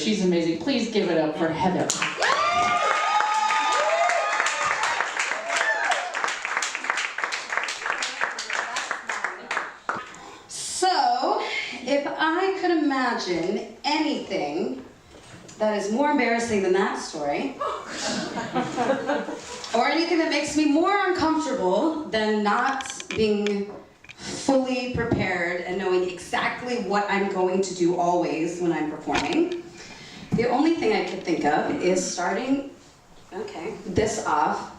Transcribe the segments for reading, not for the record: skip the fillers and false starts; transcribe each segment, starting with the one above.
She's amazing. Please give it up for Heather. So, if I could imagine anything that is more embarrassing than that story, or anything that makes me more uncomfortable than not being fully prepared and knowing exactly what I'm going to do always when I'm performing, the only thing I could think of is starting, this off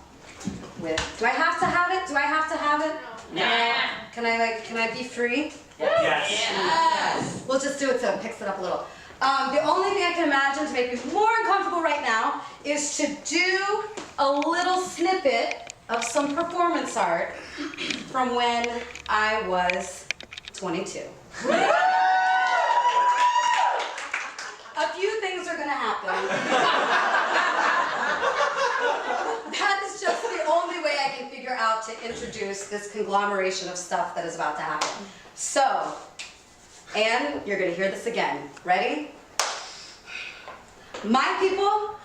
with, do I have to have it? Do I have to have it? Yeah. Can I be free? Yes. Yes. We'll just do it so it picks it up a little. The only thing I can imagine to make me more uncomfortable right now is to do a little snippet of some performance art from when I was 22. A few things are gonna happen. That is just the only way I can figure out to introduce this conglomeration of stuff that is about to happen. So, and you're gonna hear this again. Ready? My people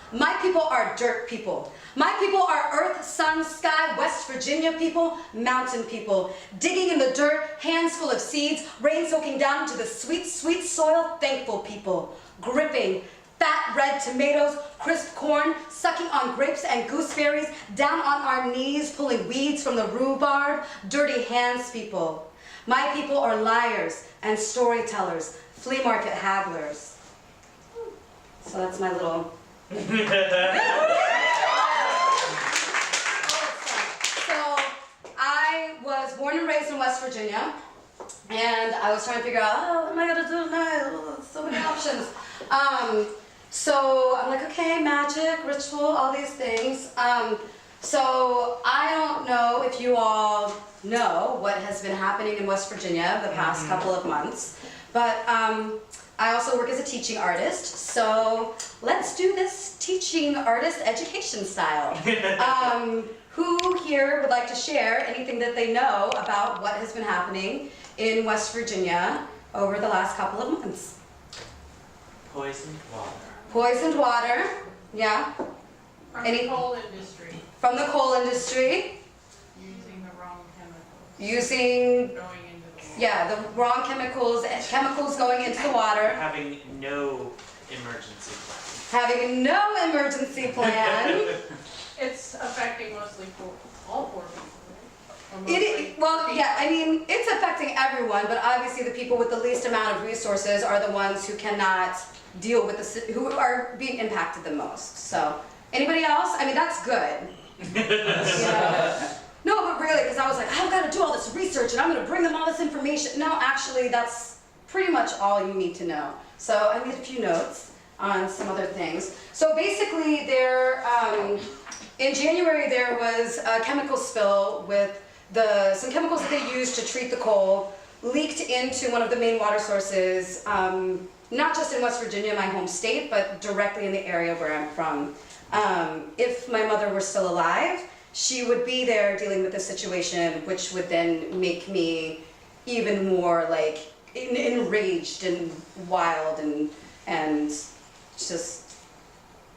are dirt people. My people are earth, sun, sky, West Virginia people, mountain people. Digging in the dirt, hands full of seeds, rain soaking down into the sweet, sweet soil, thankful people. Gripping, fat red tomatoes, crisp corn, sucking on grapes and gooseberries, down on our knees, pulling weeds from the rhubarb, dirty hands people. My people are liars and storytellers, flea market hagglers. So that's my little... So I was born and raised in West Virginia, and I was trying to figure out, oh, what am I gonna do tonight? So many options. So I'm like, okay, magic, ritual, all these things. So I don't know if you all know what has been happening in West Virginia the past couple of months, but I also work as a teaching artist, so let's do this teaching artist education style. Who here would like to share anything that they know about what has been happening in West Virginia over the last couple of months? Poisoned water. Poisoned water, yeah. From the coal industry. From the coal industry. Using the wrong chemicals. Using, Going into the water. yeah, the wrong chemicals going into the water. Having no emergency plan. Having no emergency plan. It's affecting mostly all poor people, right? Well, yeah, I mean, it's affecting everyone, but obviously the people with the least amount of resources are the ones who cannot deal with who are being impacted the most. So, anybody else? I mean, that's good. Yeah. No, but really, because I was like, I've got to do all this research and I'm going to bring them all this information. No, actually, that's pretty much all you need to know. So I made a few notes on some other things. So basically, in January, there was a chemical spill with some chemicals that they used to treat the coal leaked into one of the main water sources, not just in West Virginia, my home state, but directly in the area where I'm from. If my mother were still alive, she would be there dealing with this situation, which would then make me even more like enraged and wild and just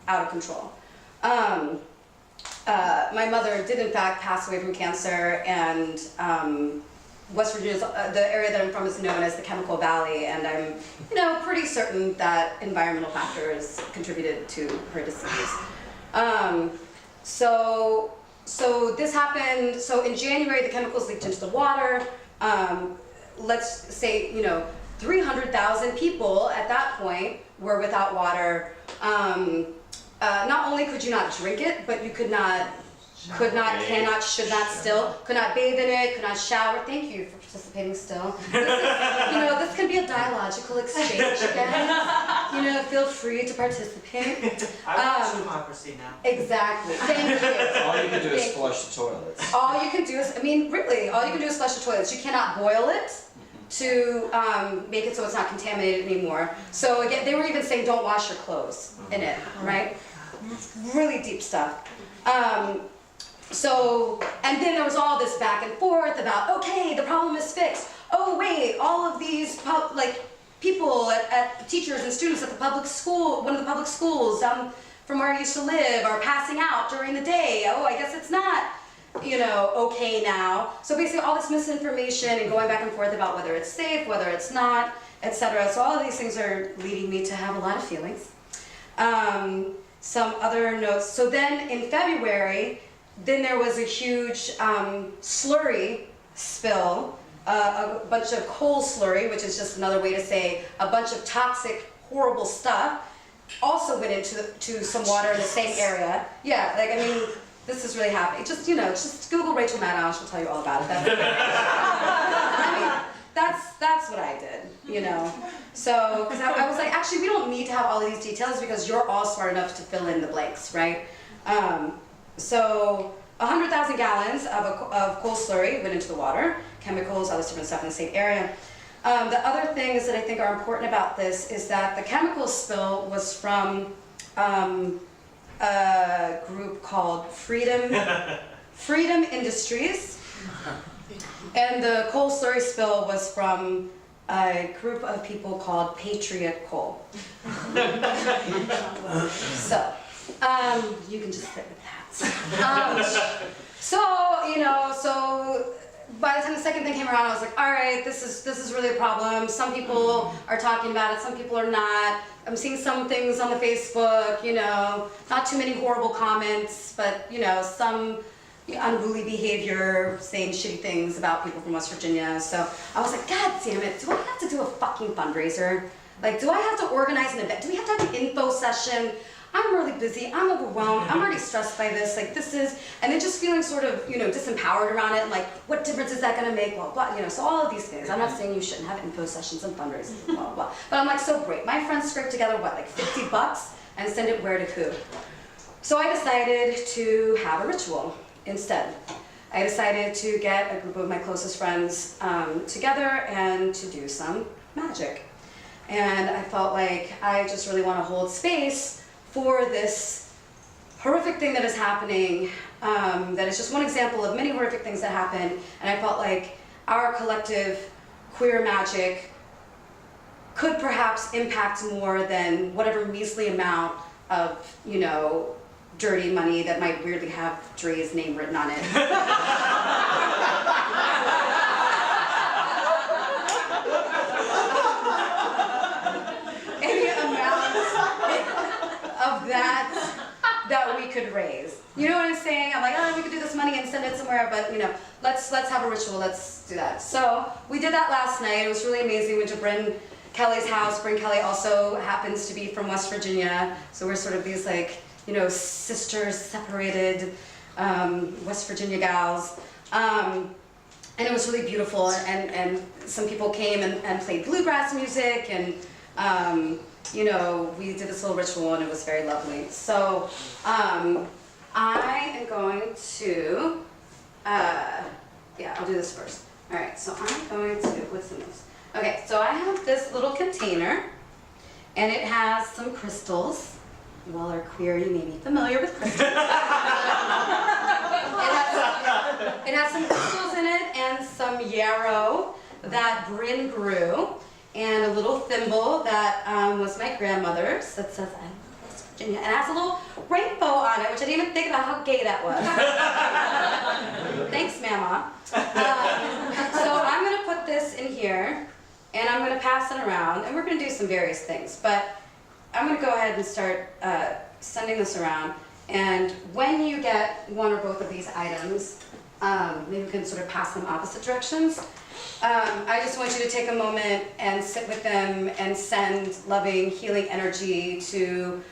out of control. My mother did in fact pass away from cancer, and West Virginia, the area that I'm from, is known as the Chemical Valley, and I'm, pretty certain that environmental factors contributed to her disease. So this happened. So in January, the chemicals leaked into the water. Let's say 300,000 people at that point were without water. Not only could you not drink it, but you could not, should not bathe in it, could not shower. Thank you for participating still. This can be a dialogical exchange again. Feel free to participate. I want democracy now. Exactly. Thank you. All you can do is flush the toilets. All you can do is, really, all you can do is flush the toilets. You cannot boil it to make it so it's not contaminated anymore. So again, they were even saying don't wash your clothes in it, right? Really deep stuff. And then there was all this back and forth about, okay, the problem is fixed. Oh wait, all of these people, at teachers and students at the public school, one of the public schools from where I used to live, are passing out during the day. Oh, I guess it's not, okay now. So basically all this misinformation and going back and forth about whether it's safe, whether it's not, etc. So all of these things are leading me to have a lot of feelings. Some other notes. So then in February, then there was a huge slurry spill, a bunch of coal slurry, which is just another way to say a bunch of toxic, horrible stuff, also went into some water in the same area. Yeah, like, I mean, this is really happening. Just Google Rachel Maddow, she'll tell you all about it. I mean, that's what I did, So, because I was like, actually, we don't need to have all of these details because you're all smart enough to fill in the blanks, right? So 100,000 gallons of coal slurry went into the water, chemicals, all this different stuff in the same area. The other things that I think are important about this is that the chemical spill was from a group called Freedom Industries. And the coal slurry spill was from a group of people called Patriot Coal. So, you can just sit with that. So by the time the second thing came around, I was like, all right, this is really a problem. Some people are talking about it, some people are not. I'm seeing some things on the Facebook, not too many horrible comments, but some unruly behavior, saying shitty things about people from West Virginia. So I was like, God damn it, do I have to do a fucking fundraiser? Like, do I have to organize an event? Do we have to have an info session? I'm really busy, I'm overwhelmed, I'm already stressed by this, and then just feeling sort of, disempowered around it, and like, what difference is that gonna make, blah, blah, so all of these things. I'm not saying you shouldn't have info sessions and fundraisers, blah, blah, blah. But I'm like, so great, my friends scrape together, what, like $50 and send it where to who? So I decided to have a ritual instead. I decided to get a group of my closest friends together and to do some magic. And I felt like I just really want to hold space for this horrific thing that is happening, that is just one example of many horrific things that happen, and I felt like our collective queer magic could perhaps impact more than whatever measly amount of, dirty money that might weirdly have Dre's name written on it. Any amount of that we could raise. You know what I'm saying? I'm like, oh, we could do this money and send it somewhere, but let's have a ritual, let's do that. So we did that last night. It was really amazing. We went to Bryn Kelly's house. Bryn Kelly also happens to be from West Virginia, so we're sort of these like, sisters, separated West Virginia gals. And it was really beautiful, and some people came and played bluegrass music, and we did this little ritual, and it was very lovely. So I am going to, I'll do this first. All right, so I'm going to, what's in this? Okay, so I have this little container, and it has some crystals. You all are queer, you may be familiar with crystals. It has some crystals in it and some yarrow that Bryn grew, and a little thimble that was my grandmother's that says, I love West Virginia, and it has a little rainbow on it, which I didn't even think about how gay that was. Thanks, Mama. So I'm going to put this in here, and I'm going to pass it around, and we're going to do some various things, but I'm going to go ahead and start sending this around, and when you get one or both of these items, maybe we can sort of pass them opposite directions. I just want you to take a moment and sit with them and send loving, healing energy to,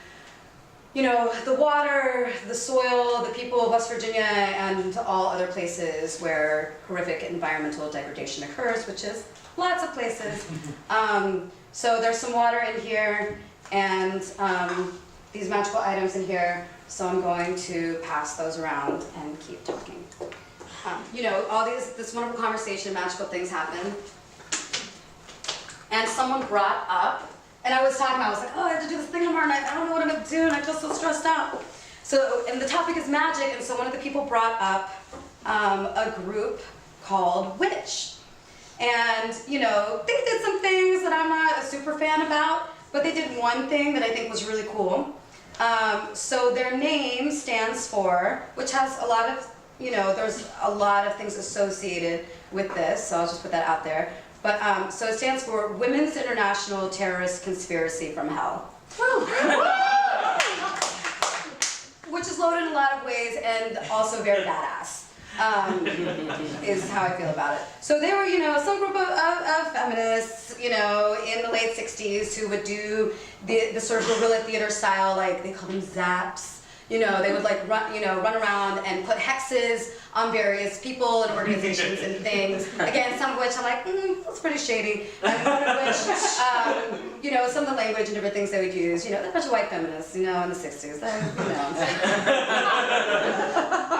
the water, the soil, the people of West Virginia, and to all other places where horrific environmental degradation occurs, which is lots of places. So there's some water in here, and these magical items in here, so I'm going to pass those around and keep talking. All this wonderful conversation, magical things happen. And someone brought up, and I was like, oh, I have to do this thing tomorrow night, I don't know what I'm gonna do, and I'm just so stressed out. So, and the topic is magic, and so one of the people brought up a group called Witch. And, you know, they did some things that I'm not a super fan about, but they did one thing that I think was really cool. So their name stands for, which has a lot of, you know, there's a lot of things associated with this, so I'll just put that out there. But, so it stands for Women's International Terrorist Conspiracy from Hell. Which is loaded in a lot of ways and also very badass. Is how I feel about it. So they were, you know, some group of feminists, you know, in the late 60s who would do the sort of guerrilla theater style, like they call them zaps. You know, they would like run around and put hexes on various people and organizations and things. Again, some of which I'm like, that's pretty shady. And one of which, you know, some of the language and different things they would use. You know, they're a bunch of white feminists, you know, in the 60s. You know,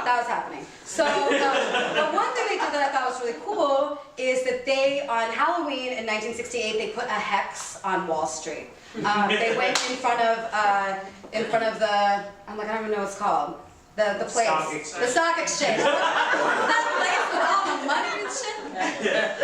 that was happening. So, but one thing they did that I thought was really cool is that they, on Halloween in 1968, they put a hex on Wall Street. They went in front of the, I'm like, I don't even know what it's called. The place. Stock exchange. The stock exchange. That place with all the money and shit. Yeah.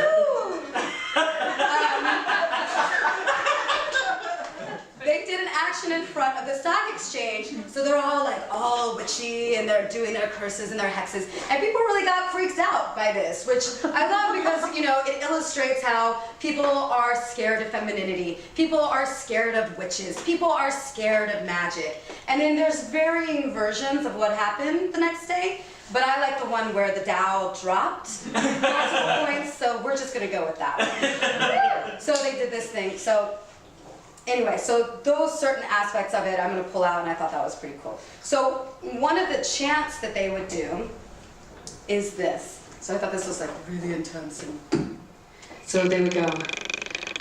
They did an action in front of the stock exchange, so they're all like all witchy and they're doing their curses and their hexes, and people really got freaked out by this, which I love because, you know, it illustrates how people are scared of femininity, people are scared of witches, people are scared of magic, and then there's varying versions of what happened the next day. But I like the one where the Dow dropped multiple points, so we're just gonna go with that one. So they did this thing. So anyway, so those certain aspects of it I'm gonna pull out, and I thought that was pretty cool. So one of the chants that they would do is this. So I thought this was like really intense. And so they would go,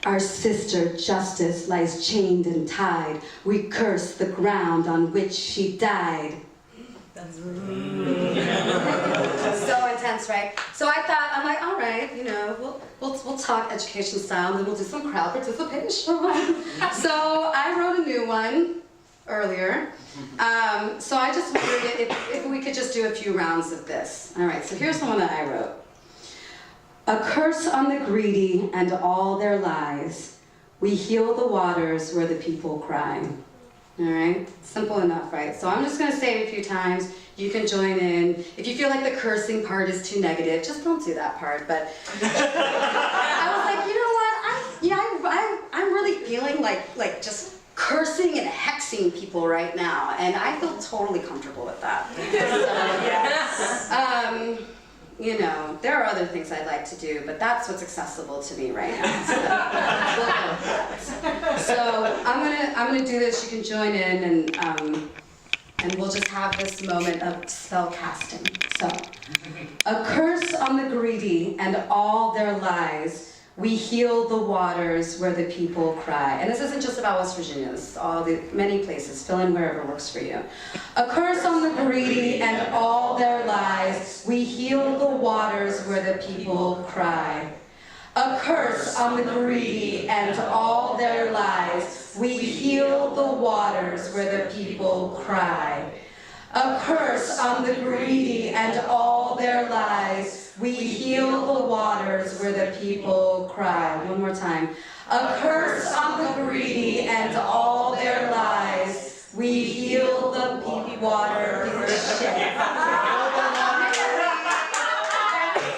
"Our sister justice lies chained and tied. We curse the ground on which she died." So intense, right? So I thought, I'm like, all right, you know, we'll talk education style, and then we'll do some crowd participation. So I wrote a new one earlier. So I just wondered if we could just do a few rounds of this. All right, so here's the one that I wrote. "A curse on the greedy and all their lies. We heal the waters where the people cry." All right, simple enough, right? So I'm just gonna say it a few times. You can join in. If you feel like the cursing part is too negative, just don't do that part. But I was like, you know what? I'm really feeling like just cursing and hexing people right now, and I feel totally comfortable with that. So, you know, there are other things I'd like to do, but that's what's accessible to me right now. So, we'll go with that. So I'm gonna do this. You can join in, and we'll just have this moment of spell casting. So, "A curse on the greedy and all their lies. We heal the waters where the people cry." And this isn't just about West Virginia. This is all the many places. Fill in wherever works for you. "A curse on the greedy and all their lies. We heal the waters where the people cry. A curse on the greedy and all their lies. We heal the waters where the people cry. A curse on the greedy and all their lies. We heal the waters where the people cry." One more time. "A curse on the greedy and all their lies. We heal the water." Shit.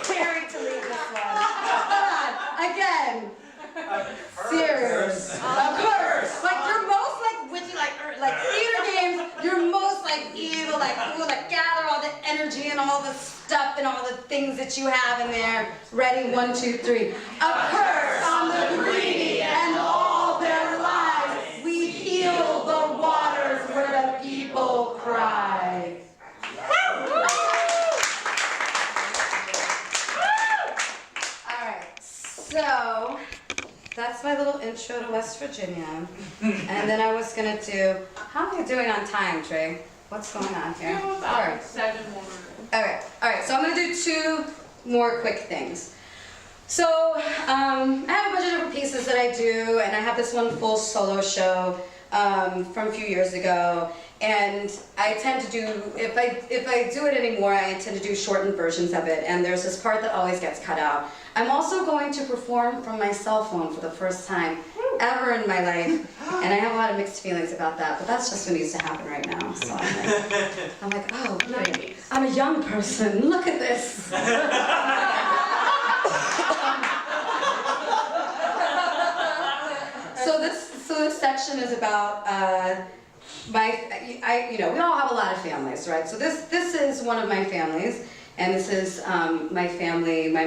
Scary to leave this one. Again. Serious. A curse. Like you're most like witchy, like theater games. You're most like evil, like ooh, like gather all the energy and all the stuff and all the things that you have in there. Ready? 1, 2, 3. "A curse on the greedy and all their lives. We heal the waters where the people cry." All right. So that's my little intro to West Virginia. And then I was gonna do, how am I doing on time, Trey? What's going on here? About 7 more. All right, so I'm gonna do 2 more quick things. So I have a bunch of different pieces that I do, and I have this one full solo show from a few years ago, and I tend to do, if I do it anymore, I tend to do shortened versions of it, and there's this part that always gets cut out. I'm also going to perform from my cell phone for the first time ever in my life, and I have a lot of mixed feelings about that, but that's just what needs to happen right now. So I'm like, oh, great. I'm a young person. Look at this. So this section is about we all have a lot of families, right? So this is one of my families, and this is my family, my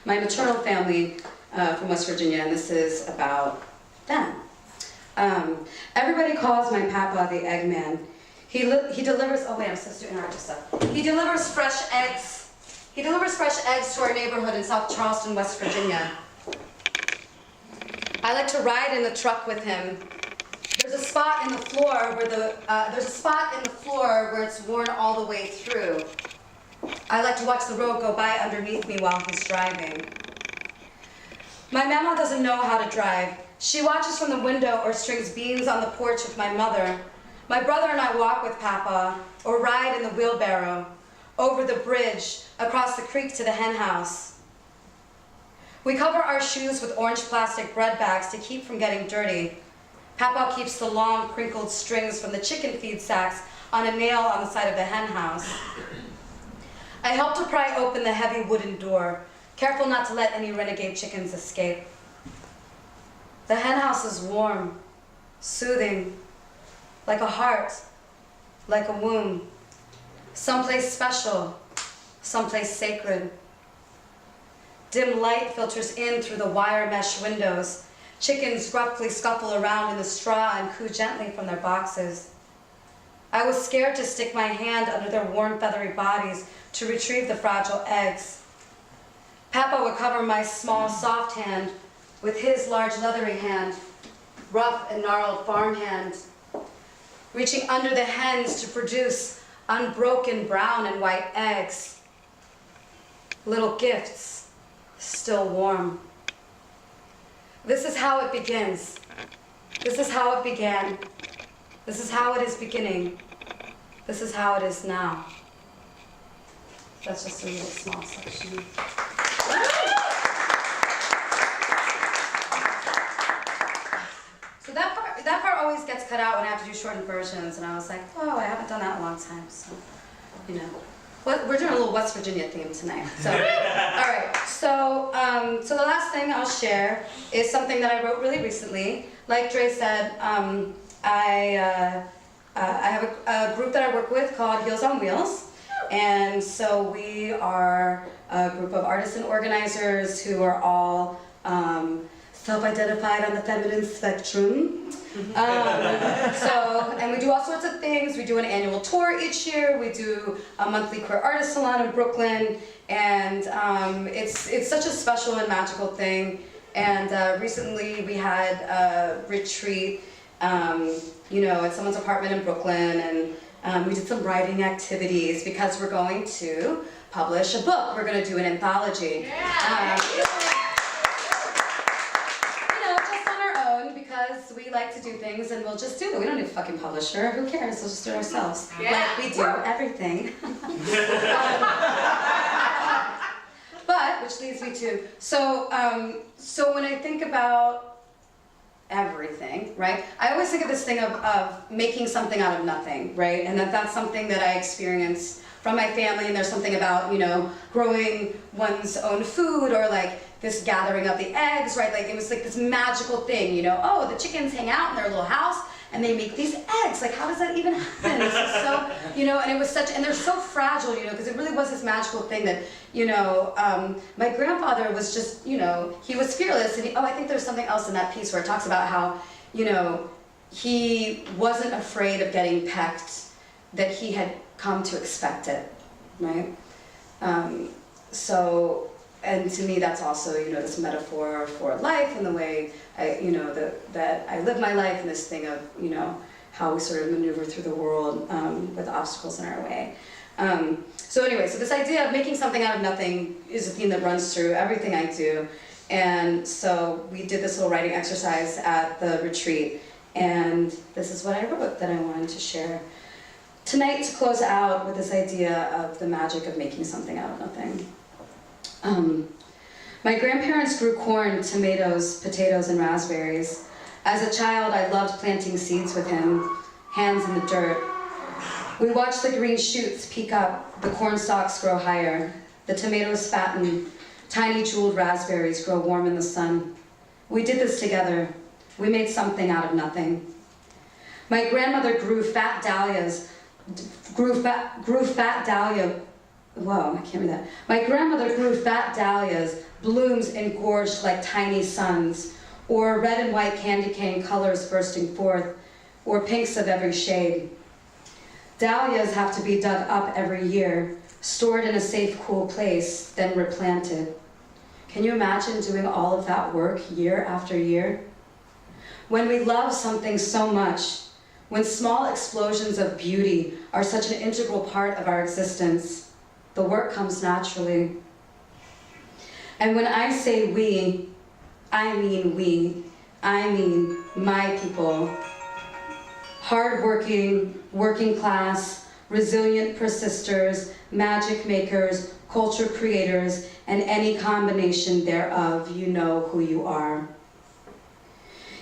maternal family from West Virginia, and this is about them. Everybody calls my papa the Eggman. He delivers. Oh wait, I'm supposed to do interactive stuff. He delivers fresh eggs. He delivers fresh eggs to our neighborhood in South Charleston, West Virginia. I like to ride in the truck with him. There's a spot in the floor where it's worn all the way through. I like to watch the road go by underneath me while he's driving. My mama doesn't know how to drive. She watches from the window or strings beans on the porch with my mother. My brother and I walk with Papa or ride in the wheelbarrow over the bridge across the creek to the hen house. We cover our shoes with orange plastic bread bags to keep from getting dirty. Papa keeps the long, crinkled strings from the chicken feed sacks on a nail on the side of the hen house. I help to pry open the heavy wooden door, careful not to let any renegade chickens escape. The hen house is warm, soothing, like a heart, like a womb, someplace special, someplace sacred. Dim light filters in through the wire mesh windows. Chickens roughly scuffle around in the straw and coo gently from their boxes. I was scared to stick my hand under their warm, feathery bodies to retrieve the fragile eggs. Papa would cover my small, soft hand with his large, leathery hand, rough and gnarled farm hand, reaching under the hens to produce unbroken brown and white eggs. Little gifts, still warm. This is how it begins. This is how it began. This is how it is beginning. This is how it is now. That's just a little small section. So that part always gets cut out when I have to do shortened versions, and I was like, oh, I haven't done that in a long time, so, you know. We're doing a little West Virginia theme tonight. So, all right. So the last thing I'll share is something that I wrote really recently. Like Dre said, I have a group that I work with called Heels on Wheels, and so we are a group of artists and organizers who are all self-identified on the feminine spectrum. And we do all sorts of things. We do an annual tour each year. We do a monthly queer artist salon in Brooklyn, and it's such a special and magical thing. And recently we had a retreat, at someone's apartment in Brooklyn, and we did some writing activities because we're going to publish a book. We're going to do an anthology. Yeah. Because we like to do things and we'll just do it. We don't need a fucking publisher. Who cares? We'll just do it ourselves. Yeah. Like we do everything. But, which leads me to, so when I think about everything, right? I always think of this thing of making something out of nothing, right? And that's something that I experience from my family, and there's something about, growing one's own food, or like this gathering of the eggs, right? Like it was like this magical thing, oh, the chickens hang out in their little house and they make these eggs. Like, how does that even happen? It's just so, and it was such, and they're so fragile, because it really was this magical thing that, my grandfather was just, he was fearless, and I think there's something else in that piece where it talks about how, he wasn't afraid of getting pecked, that he had come to expect it, right? And to me, that's also, this metaphor for life and the way that I live my life, and this thing of, how we sort of maneuver through the world with obstacles in our way. So this idea of making something out of nothing is a theme that runs through everything I do. And so we did this little writing exercise at the retreat, and this is what I wrote that I wanted to share tonight to close out with this idea of the magic of making something out of nothing. My grandparents grew corn, tomatoes, potatoes, and raspberries. As a child, I loved planting seeds with him, hands in the dirt. We watched the green shoots peek up, the corn stalks grow higher, the tomatoes fatten, tiny jeweled raspberries grow warm in the sun. We did this together. We made something out of nothing. My grandmother grew fat dahlias, whoa, I can't read that. My grandmother grew fat dahlias, blooms engorged like tiny suns, or red and white candy cane colors bursting forth, or pinks of every shade. Dahlias have to be dug up every year, stored in a safe, cool place, then replanted. Can you imagine doing all of that work year after year? When we love something so much, when small explosions of beauty are such an integral part of our existence, the work comes naturally. And when I say we, I mean my people. Hardworking, working class, resilient persisters, magic makers, culture creators, and any combination thereof, you know who you are.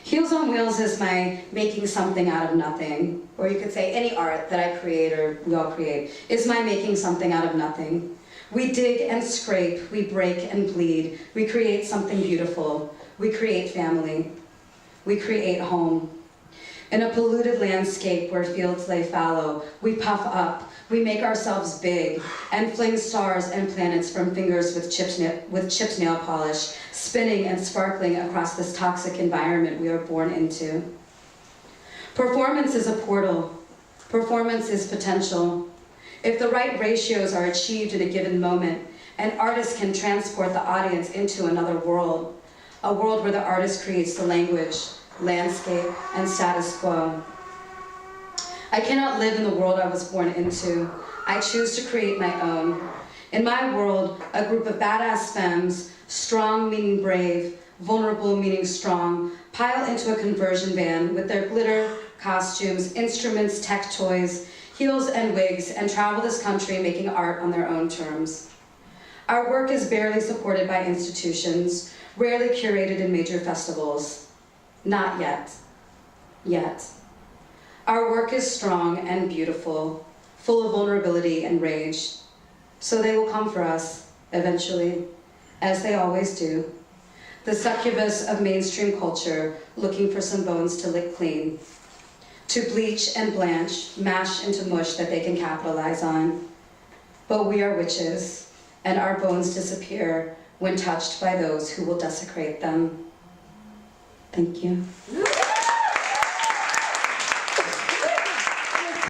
Heels on Wheels is my making something out of nothing, or you could say any art that I create or we all create, is my making something out of nothing. We dig and scrape, we break and bleed, we create something beautiful, we create family, we create home. In a polluted landscape where fields lay fallow, we puff up, we make ourselves big, and fling stars and planets from fingers with chipped nail polish, spinning and sparkling across this toxic environment we are born into. Performance is a portal. Performance is potential. If the right ratios are achieved in a given moment, an artist can transport the audience into another world, a world where the artist creates the language, landscape, and status quo. I cannot live in the world I was born into. I choose to create my own. In my world, a group of badass femmes, strong meaning brave, vulnerable meaning strong, pile into a conversion van with their glitter, costumes, instruments, tech toys, heels and wigs, and travel this country making art on their own terms. Our work is barely supported by institutions, rarely curated in major festivals. Not yet. Yet. Our work is strong and beautiful, full of vulnerability and rage. So they will come for us, eventually, as they always do. The succubus of mainstream culture, looking for some bones to lick clean, to bleach and blanch, mash into mush that they can capitalize on. But we are witches, and our bones disappear when touched by those who will desecrate them. Thank you.